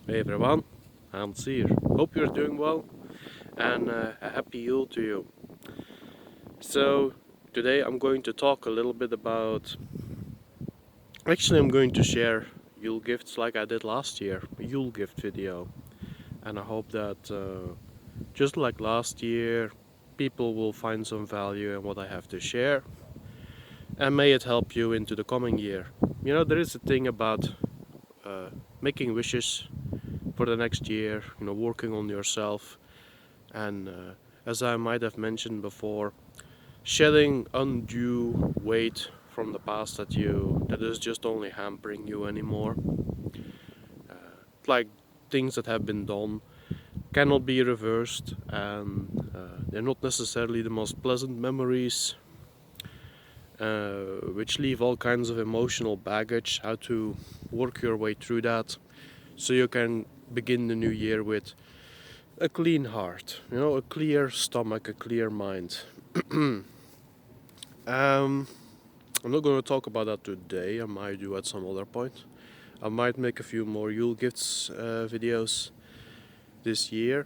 Hey everyone, Hanz here. Hope you're doing well and a happy Yule to you. So, today I'm going to talk a little bit about. Actually, I'm going to share Yule gifts like I did last year, a Yule gift video. And I hope that, just like last year, people will find some value in what I have to share. And may it help you into the coming year. You know, there is a thing about making wishes for the next year, working on yourself. And as I might have mentioned before, shedding undue weight from the past that is just only hampering you anymore. Like things that have been done cannot be reversed, and they're not necessarily the most pleasant memories, which leave all kinds of emotional baggage. How to work your way through that so you can begin the new year with a clean heart, a clear stomach, a clear mind. I'm not going to talk about that today. I might do at some other point. I might make a few more Yule Gifts videos this year.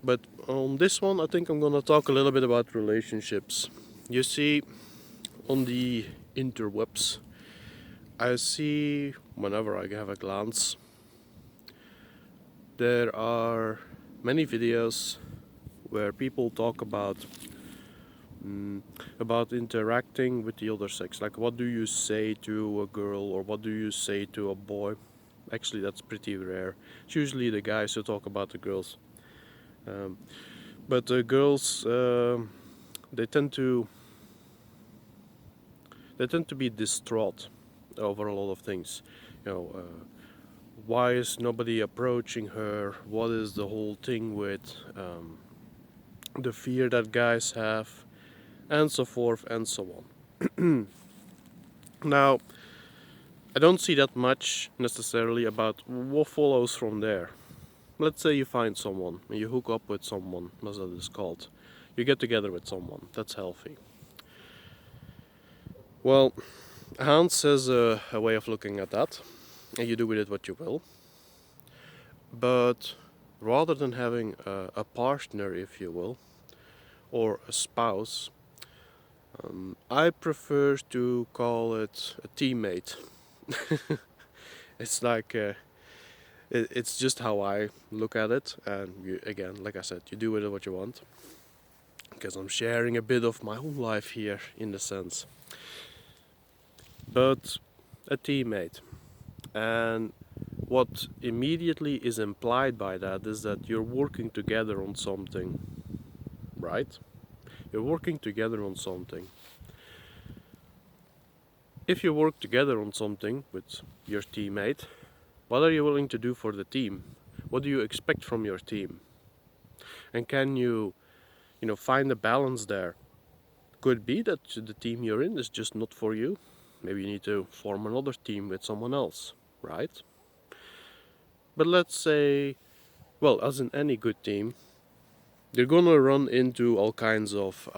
But on this one, I think I'm going to talk a little bit about relationships. You see, on the interwebs, I see, whenever I have a glance, there are many videos where people talk about interacting with the other sex. Like, what do you say to a girl, or what do you say to a boy? Actually, that's pretty rare. It's usually the guys who talk about the girls. But the girls, they tend to be distraught over a lot of things. Why is nobody approaching her? What is the whole thing with the fear that guys have, and so forth and so on. Now, I don't see that much necessarily about what follows from there. Let's say you find someone, and you hook up with someone, as it is called. You get together with someone, that's healthy. Well, Hans has a way of looking at that, and you do with it what you will. But rather than having a partner, if you will, or a spouse, I prefer to call it a teammate. It's like it's just how I look at it, and again, like I said, you do with it what you want, because I'm sharing a bit of my own life here in the sense. But a teammate, and what immediately is implied by that is that you're working together on something, right? You're working together on something. If you work together on something with your teammate, what are you willing to do for the team? What do you expect from your team? And can you, find a balance there? Could be that the team you're in is just not for you. Maybe you need to form another team with someone else, right? But let's say, well, as in any good team, you're gonna run into all kinds of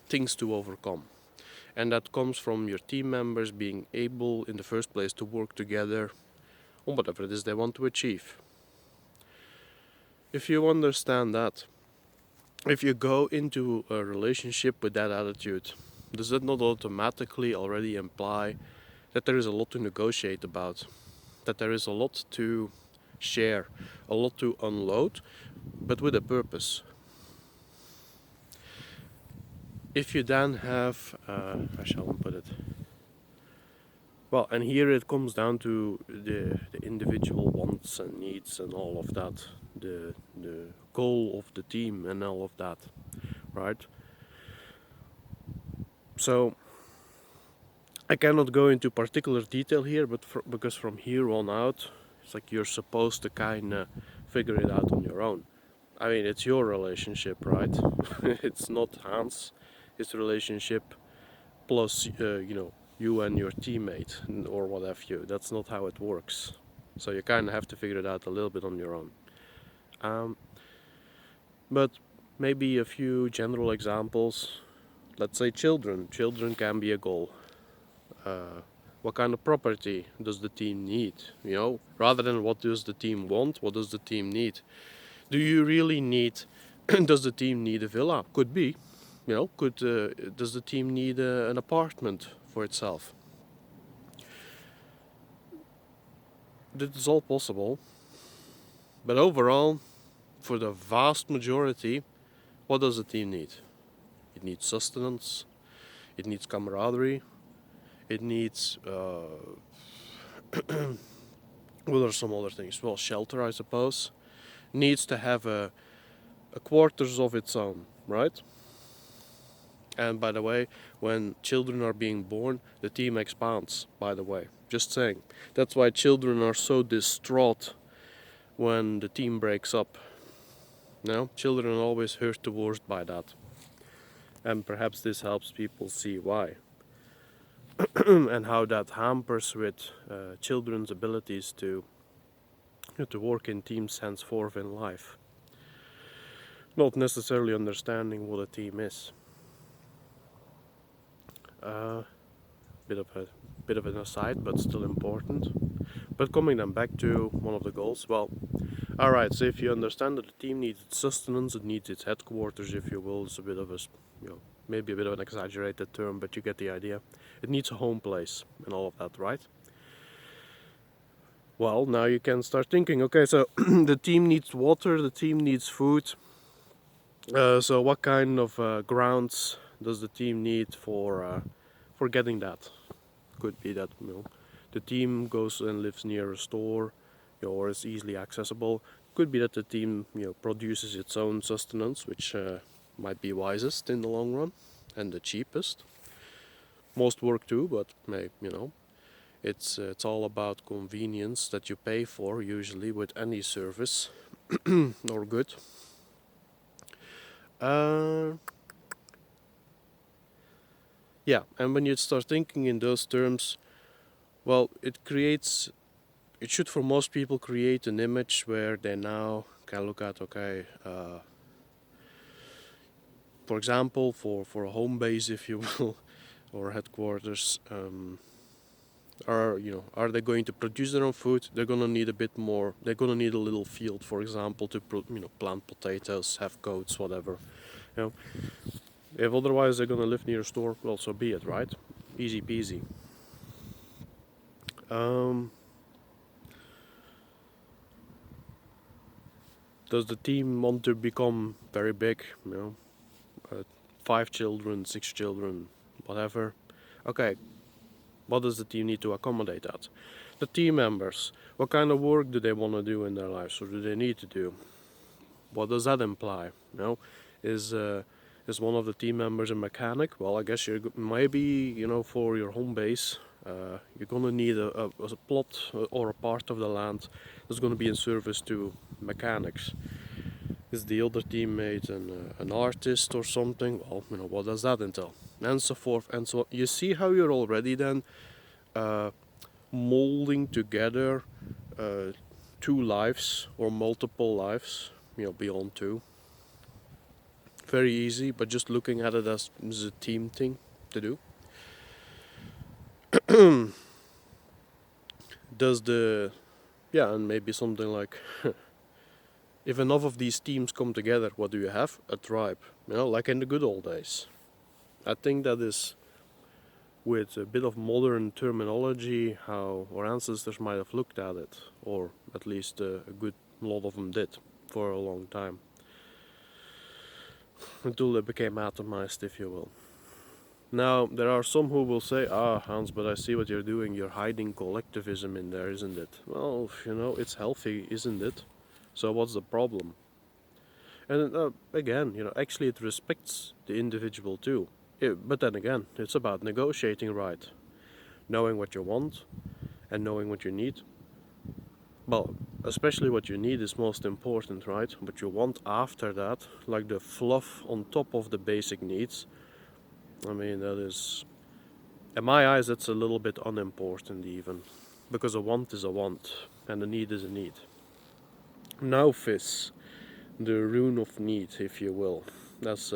things to overcome. And that comes from your team members being able, in the first place, to work together on whatever it is they want to achieve. If you understand that, if you go into a relationship with that attitude, does that not automatically already imply that there is a lot to negotiate about? That there is a lot to share, a lot to unload, but with a purpose? If you then have, how shall I put it? Well, and here it comes down to the individual wants and needs and all of that, the goal of the team and all of that, right? So I cannot go into particular detail here, but because from here on out, it's like you're supposed to kind of figure it out on your own. I mean, it's your relationship, right? It's not Hans, his relationship plus, you and your teammate or what have you. That's not how it works. So you kind of have to figure it out a little bit on your own. But maybe a few general examples. Let's say children. Children can be a goal. What kind of property does the team need? You know, rather than what does the team want, what does the team need? Do you really need? Does the team need a villa? Could be. You know, does the team need an apartment for itself? This is all possible, but overall, for the vast majority, what does the team need? It needs sustenance. It needs camaraderie. It needs what are some other things? Well, shelter, I suppose. Needs to have a quarters of its own, right? And by the way, when children are being born, the team expands, by the way. Just saying. That's why children are so distraught when the team breaks up. No, children are always hurt the worst by that. And perhaps this helps people see why. And how that hampers with children's abilities to work in teams henceforth in life. Not necessarily understanding what a team is. Bit of an aside, but still important. But coming then back to one of the goals, well, alright, so if you understand that the team needs its sustenance, it needs its headquarters, if you will, it's a bit of a, maybe a bit of an exaggerated term, but you get the idea. It needs a home place and all of that, right? Well, now you can start thinking, okay, so the team needs water, the team needs food. So what kind of grounds does the team need for getting that? Could be that the team goes and lives near a store, or is easily accessible. Could be that the team produces its own sustenance, which might be wisest in the long run and the cheapest. Most work too, but it's all about convenience that you pay for usually with any service or good. Yeah, and when you start thinking in those terms, well, it should for most people create an image where they now can look at, okay, for example, for a home base, if you will, or headquarters, are they going to produce their own food? They're gonna need a bit more. They're gonna need a little field, for example, to plant potatoes, have goats, whatever. If otherwise they're gonna live near a store, well, so be it, right? Easy peasy. Does the team want to become very big? 5 children, 6 children, whatever. Okay, what does the team need to accommodate that? The team members, what kind of work do they want to do in their lives, or do they need to do? What does that imply? Is one of the team members a mechanic? Well, I guess you're maybe for your home base, you're gonna need a plot or a part of the land that's gonna be in service to mechanics. Is the other teammate an artist or something? Well, what does that entail? And so forth and so on. You see how you're already then molding together two lives or multiple lives, beyond two. Very easy, but just looking at it as a team thing to do. And maybe something like, if enough of these teams come together, what do you have? A tribe, like in the good old days. I think that is, with a bit of modern terminology, how our ancestors might have looked at it, or at least a good lot of them did for a long time. Until they became atomized, if you will. Now, there are some who will say, Hans, but I see what you're doing, you're hiding collectivism in there, isn't it? Well, it's healthy, isn't it? So what's the problem? And again, actually it respects the individual too. But then again, it's about negotiating right. Knowing what you want and knowing what you need. Well, especially what you need is most important, right? What you want after that, like the fluff on top of the basic needs, that is, in my eyes, that's a little bit unimportant even. Because a want is a want, and a need is a need. Now, Fizz, the rune of need, if you will. That's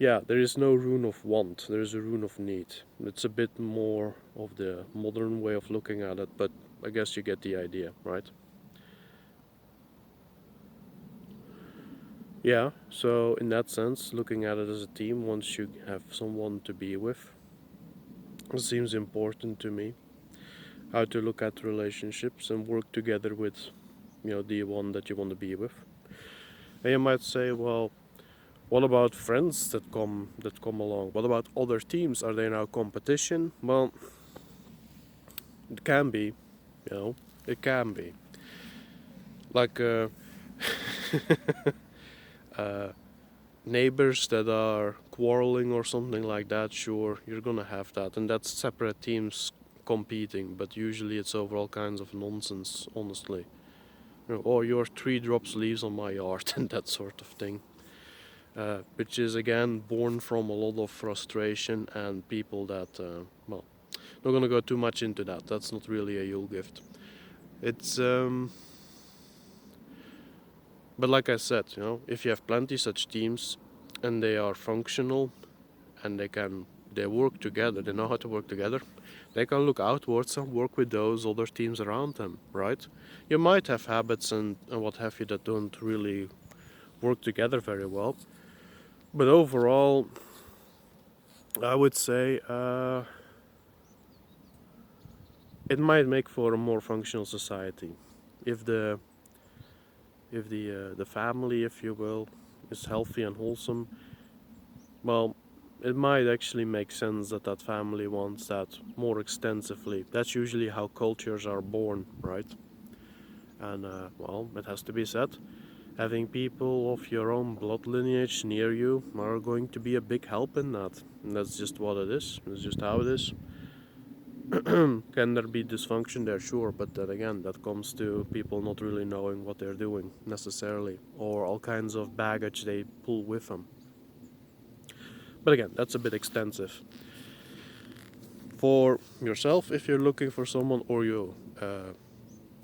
yeah, there is no rune of want, there is a rune of need. It's a bit more of the modern way of looking at it, but I guess you get the idea, right? Yeah, so in that sense, looking at it as a team, once you have someone to be with, it seems important to me how to look at relationships and work together with, the one that you want to be with. And you might say, well, what about friends that come along? What about other teams? Are they now competition? Well, it can be, it can be. Like uh, neighbors that are quarreling or something like that, sure, you're gonna have that. And that's separate teams competing, but usually it's over all kinds of nonsense, honestly. Or your 3 drops leaves on my yard and that sort of thing. Which is again born from a lot of frustration and people that, well, not gonna go too much into that. That's not really a Yulegift. It's but like I said, if you have plenty such teams and they are functional and they work together, they know how to work together, they can look outwards and work with those other teams around them, right? You might have habits and what have you that don't really work together very well, but overall, I would say it might make for a more functional society if the family, if you will, is healthy and wholesome. Well, it might actually make sense that that family wants that more extensively. That's usually how cultures are born, right? And well, it has to be said, having people of your own blood lineage near you are going to be a big help in that. And that's just what it is. It's just how it is. Can there be dysfunction there? Sure, but then again, that comes to people not really knowing what they're doing necessarily, or all kinds of baggage they pull with them. But again, that's a bit extensive. For yourself, if you're looking for someone, or you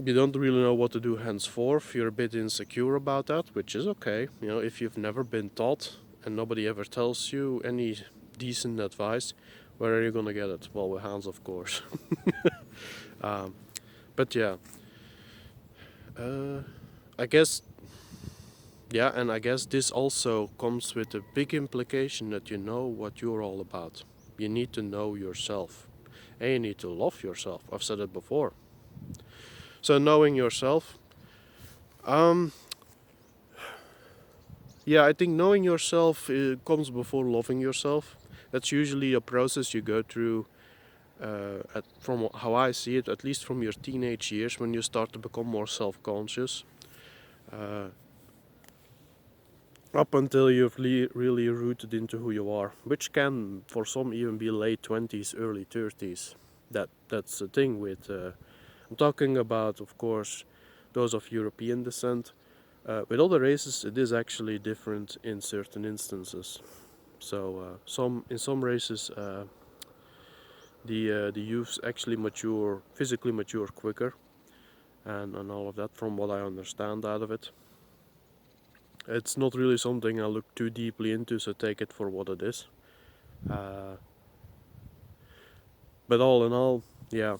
don't really know what to do henceforth, you're a bit insecure about that, which is okay. If you've never been taught and nobody ever tells you any decent advice, where are you gonna get it? Well, with Hanz, of course. But yeah, I guess, yeah, and I guess this also comes with a big implication that you know what you're all about. You need to know yourself, and you need to love yourself. I've said it before. So knowing yourself, yeah, I think knowing yourself comes before loving yourself. That's usually a process you go through. From how I see it, at least from your teenage years, when you start to become more self-conscious, up until you've really rooted into who you are, which can, for some, even be late 20s, early 30s. That's the thing with. I'm talking about, of course, those of European descent. With other races, it is actually different in certain instances. So, in some races, the youths actually physically mature quicker, and all of that. From what I understand out of it, it's not really something I look too deeply into, so take it for what it is. But all in all, yeah,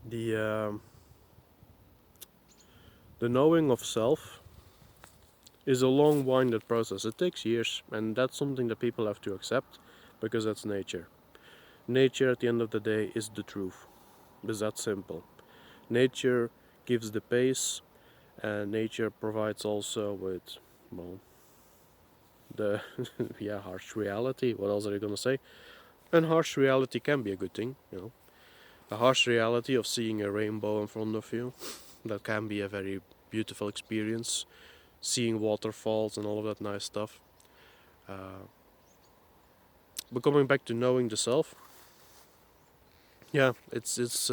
the the knowing of self is a long-winded process. It takes years, and that's something that people have to accept, because that's nature. Nature, at the end of the day, is the truth. It's that simple. Nature gives the pace, and nature provides also with, well, the yeah, harsh reality. What else are you gonna say? And harsh reality can be a good thing. The harsh reality of seeing a rainbow in front of you, that can be a very beautiful experience. Seeing waterfalls and all of that nice stuff. But coming back to knowing the self, yeah, it's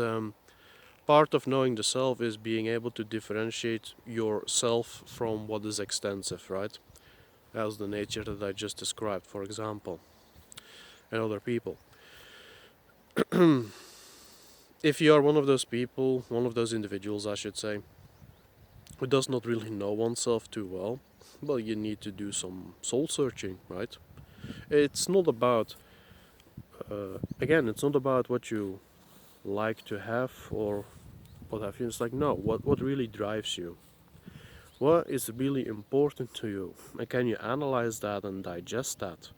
part of knowing the self is being able to differentiate yourself from what is extensive, right? As the nature that I just described, for example, and other people. If you are one of those people, one of those individuals, I should say, who does not really know oneself too well, well, you need to do some soul searching, right? It's not about, again, it's not about what you like to have or what have you. It's like, no, what really drives you? What is really important to you? And can you analyze that and digest that?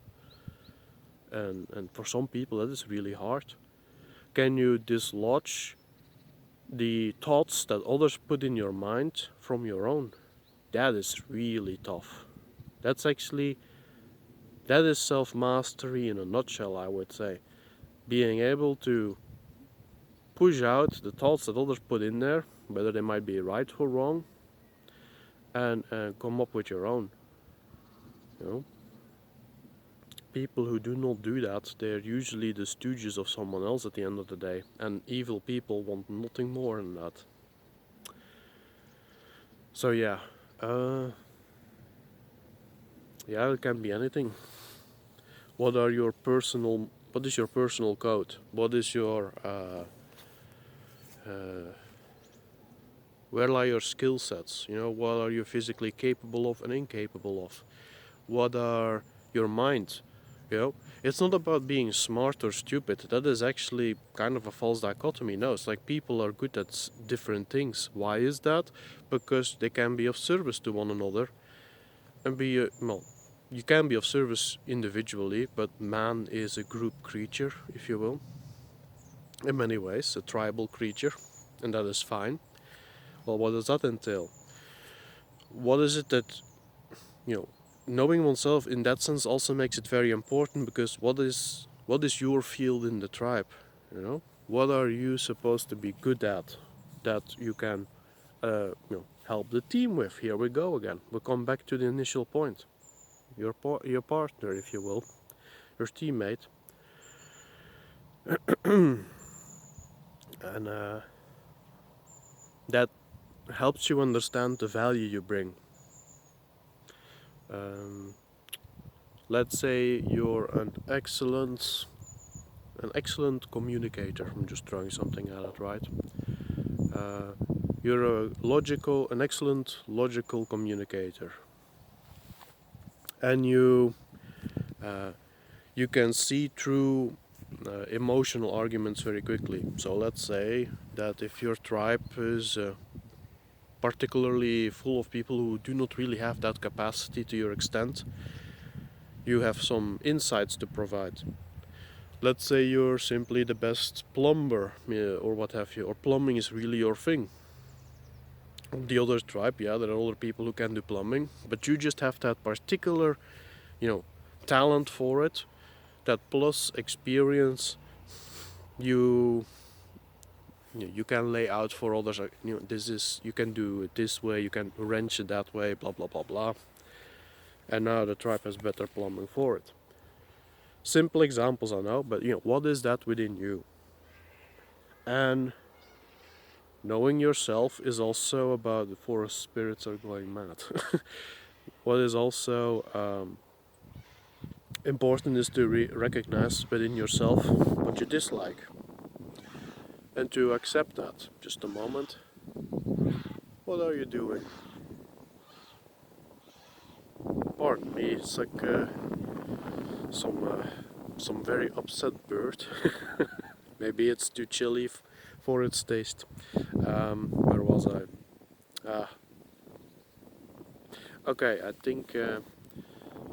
And for some people, that is really hard. Can you dislodge the thoughts that others put in your mind from your own? That is really tough. That is self-mastery in a nutshell, I would say. Being able to push out the thoughts that others put in there, whether they might be right or wrong, and come up with your own. You know, people who do not do that, they're usually the stooges of someone else at the end of the day, and evil people want nothing more than that. So yeah, yeah, it can be anything. What is your personal code? What is your where lie your skill sets? You know, what are you physically capable of and incapable of? What are your mind? You know, it's not about being smart or stupid. That is actually kind of a false dichotomy. No, it's like people are good at different things. Why is that? Because they can be of service to one another and be well. You can be of service individually, but man is a group creature, if you will, in many ways, a tribal creature, and that is fine. Well, what does that entail? What is it that, you know, knowing oneself in that sense also makes it very important, because what is your field in the tribe? You know, what are you supposed to be good at that you can, help the team with? Here we go again. We'll come back to the initial point. Your partner, if you will, your teammate, and that helps you understand the value you bring. Let's say you're an excellent communicator. I'm just throwing something at it, right? You're an excellent logical communicator, and you can see through emotional arguments very quickly. So let's say that if your tribe is particularly full of people who do not really have that capacity to your extent, you have some insights to provide. Let's say you're simply the best plumber, or what have you, or plumbing is really your thing. The other tribe, yeah, there are other people who can do plumbing, but you just have that particular, talent for it, that plus experience. You can lay out for others. You can do it this way, you can wrench it that way, blah blah blah blah. And now the tribe has better plumbing for it. Simple examples, I know, but what is that within you? And knowing yourself is also about the forest spirits are going mad. What is also important is to recognize within yourself what you dislike and to accept that. Just a moment. What are you doing? Pardon me, it's like some very upset bird. Maybe it's too chilly for its taste. Where was I? Okay, I think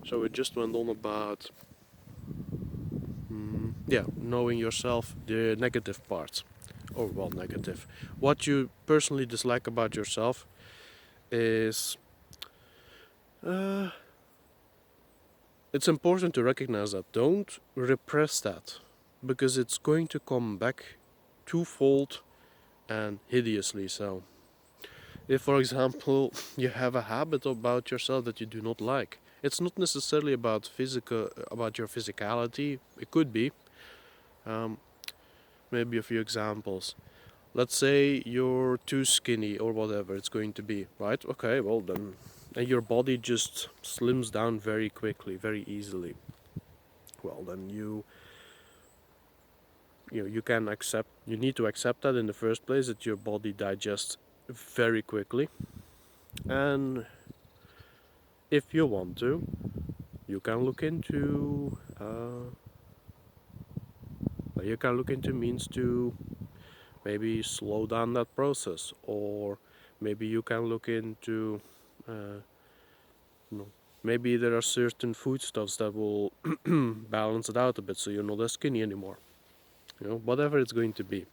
so. We just went on about knowing yourself, the negative parts, or well, negative. What you personally dislike about yourself is. It's important to recognize that. Don't repress that, because it's going to come back twofold and hideously so. If, for example, you have a habit about yourself that you do not like, it's not necessarily about your physicality. It could be. Maybe a few examples. Let's say you're too skinny or whatever it's going to be, right? Okay, well then, and your body just slims down very quickly, very easily. Well, then you need to accept that in the first place, that your body digests very quickly, and if you want to, you can look into means to maybe slow down that process, or maybe you can look into uh, you know, maybe there are certain foodstuffs that will balance it out a bit so you're not as skinny anymore. Whatever it's going to be.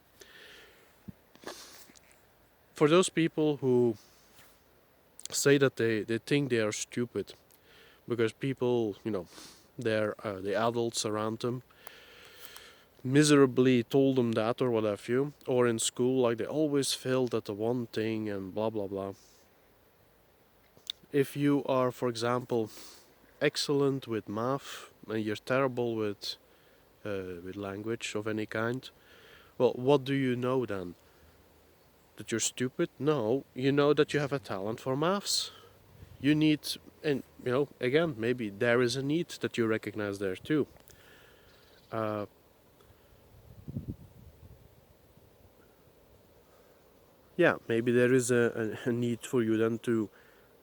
For those people who say that they think they are stupid because people, they're the adults around them miserably told them that or what have you, or in school, like they always failed at the one thing and blah blah blah. If you are, for example, excellent with math and you're terrible with language of any kind, well, what do you know then? That you're stupid? No, you know that you have a talent for maths. You need, and again, maybe there is a need that you recognize there too. Uh, yeah, maybe there is a need for you then to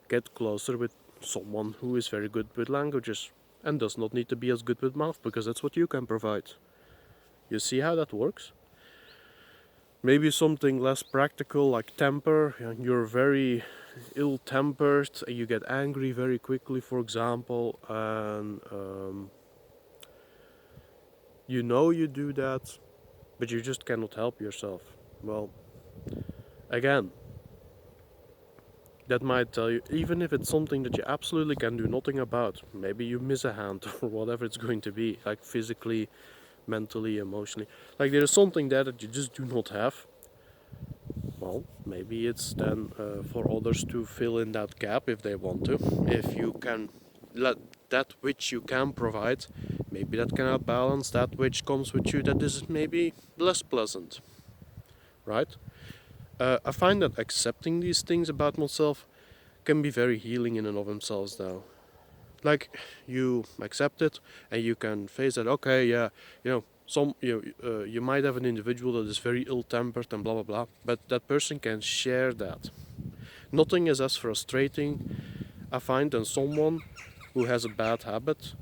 get closer with someone who is very good with languages and does not need to be as good with math because that's what you can provide. You see how that works? Maybe something less practical like temper. You're very ill-tempered and you get angry very quickly, for example, and you do that, but you just cannot help yourself. Well, again, that might tell you, even if it's something that you absolutely can do nothing about, maybe you miss a hand or whatever it's going to be, like physically, mentally, emotionally, like there is something there that you just do not have. Well, maybe it's then for others to fill in that gap if they want to. If you can let that which you can provide, maybe that can balance that which comes with you that is maybe less pleasant, right? I find that accepting these things about myself can be very healing in and of themselves now. Like, you accept it and you can face that, okay, yeah, you might have an individual that is very ill-tempered and blah blah blah, but that person can share that. Nothing is as frustrating, I find, than someone who has a bad habit,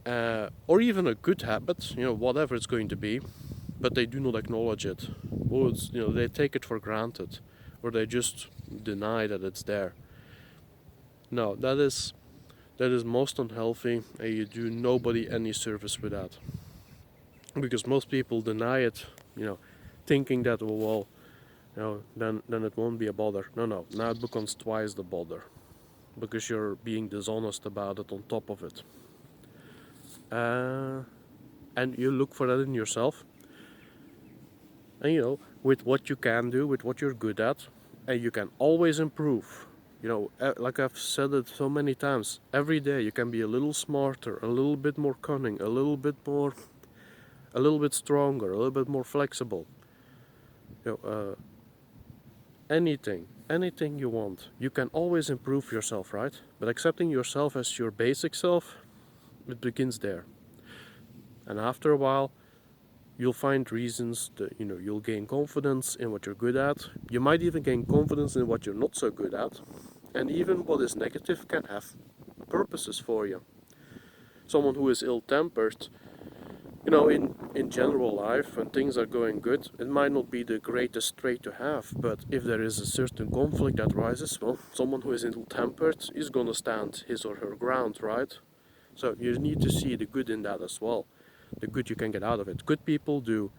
or even a good habit, whatever it's going to be, but they do not acknowledge it, or they take it for granted, or they just deny that it's there. No, that is most unhealthy, and you do nobody any service with that. Because most people deny it, thinking that, well, then it won't be a bother. No, now it becomes twice the bother, because you're being dishonest about it on top of it. And you look for that in yourself, and with what you can do, with what you're good at, and you can always improve. Like I've said it so many times, every day you can be a little smarter, a little bit more cunning, a little bit stronger, a little bit more flexible. Anything you want, you can always improve yourself, right? But accepting yourself as your basic self, it begins there. And after a while, you'll find reasons that, you'll gain confidence in what you're good at. You might even gain confidence in what you're not so good at. And even what is negative can have purposes for you. Someone who is ill-tempered, in general life, when things are going good, it might not be the greatest trait to have, but if there is a certain conflict that rises, well, someone who is ill-tempered is gonna stand his or her ground, right? So you need to see the good in that as well, the good you can get out of it. Good people do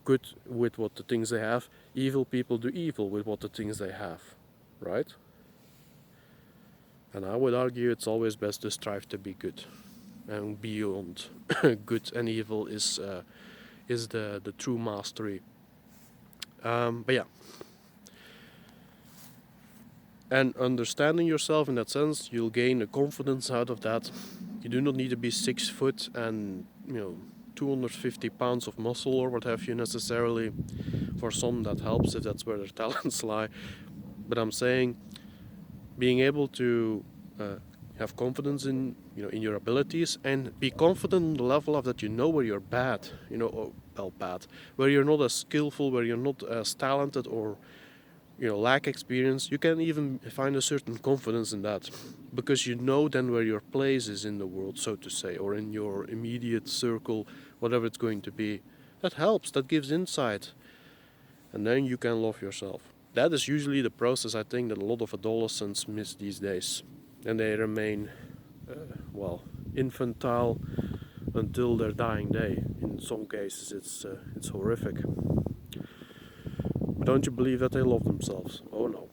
good with what the things they have, evil people do evil with what the things they have, right? And I would argue it's always best to strive to be good, and beyond good and evil is the true mastery. But yeah, and understanding yourself in that sense, you'll gain a confidence out of that. You do not need to be 6 foot and 250 pounds of muscle or what have you necessarily. For some that helps if that's where their talents lie. But I'm saying, being able to have confidence in your abilities, and be confident on the level of that where you're bad, bad, where you're not as skillful, where you're not as talented or lack experience, you can even find a certain confidence in that, because you know then where your place is in the world, so to say, or in your immediate circle, whatever it's going to be. That helps, that gives insight, and then you can love yourself. That is usually the process, I think, that a lot of adolescents miss these days, and they remain infantile until their dying day. In some cases it's horrific. But don't you believe that they love themselves? Oh no.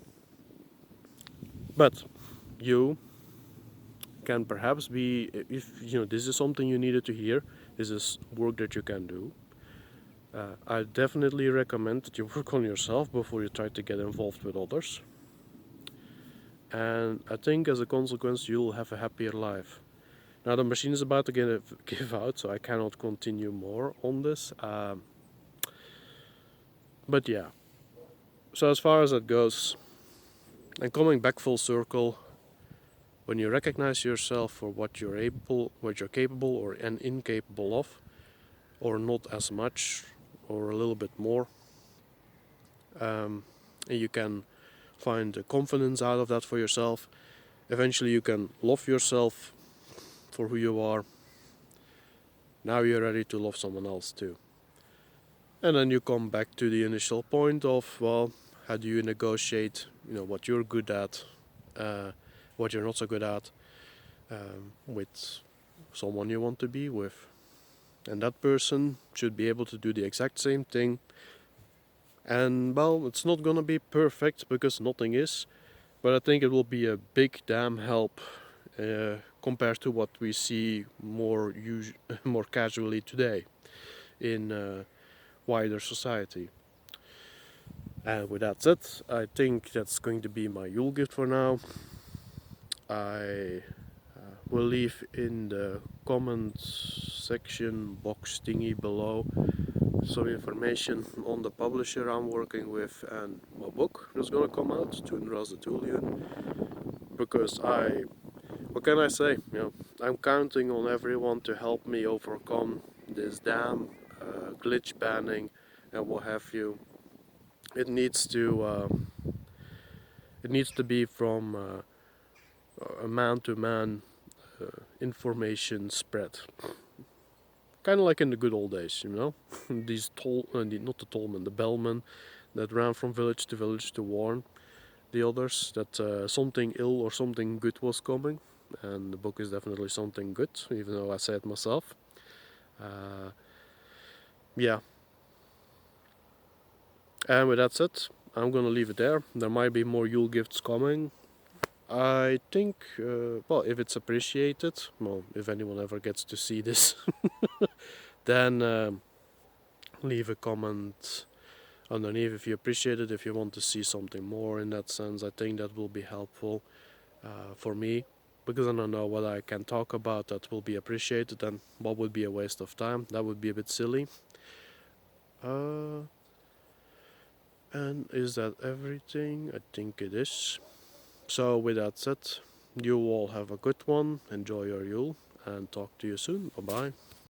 But you can perhaps be, if this is something you needed to hear, this is work that you can do. I definitely recommend that you work on yourself before you try to get involved with others. And I think as a consequence you'll have a happier life. Now the machine is about to give out, so I cannot continue more on this. But yeah. So as far as that goes, and coming back full circle, when you recognize yourself for what you're capable or and incapable of, or not as much, or a little bit more, and you can find the confidence out of that for yourself. Eventually you can love yourself for who you are. Now you're ready to love someone else too. And then you come back to the initial point of, well, how do you negotiate, what you're good at, what you're not so good at, with someone you want to be with. And that person should be able to do the exact same thing. And, well, it's not gonna be perfect, because nothing is, but I think it will be a big damn help compared to what we see more casually today in wider society. And with that said, I think that's going to be my Yulegift for now. I will leave in the comment section box thingy below some information on the publisher I'm working with and my book that's gonna come out, Thunraz the Thulian. Because what can I say? I'm counting on everyone to help me overcome this damn glitch banning and what have you. It needs to be from a man-to-man information spread, kind of like in the good old days, these not the tollmen, the bellmen that ran from village to warn the others that something ill or something good was coming. And the book is definitely something good, even though I say it myself. Yeah. And with that said, I'm gonna leave it there. There might be more Yulegifts coming. I think, if it's appreciated, if anyone ever gets to see this, then leave a comment underneath if you appreciate it, if you want to see something more in that sense. I think that will be helpful for me, because I don't know what I can talk about that will be appreciated and what would be a waste of time. That would be a bit silly. And is that everything? I think it is. So with that said, you all have a good one, enjoy your Yule, and talk to you soon. Bye bye.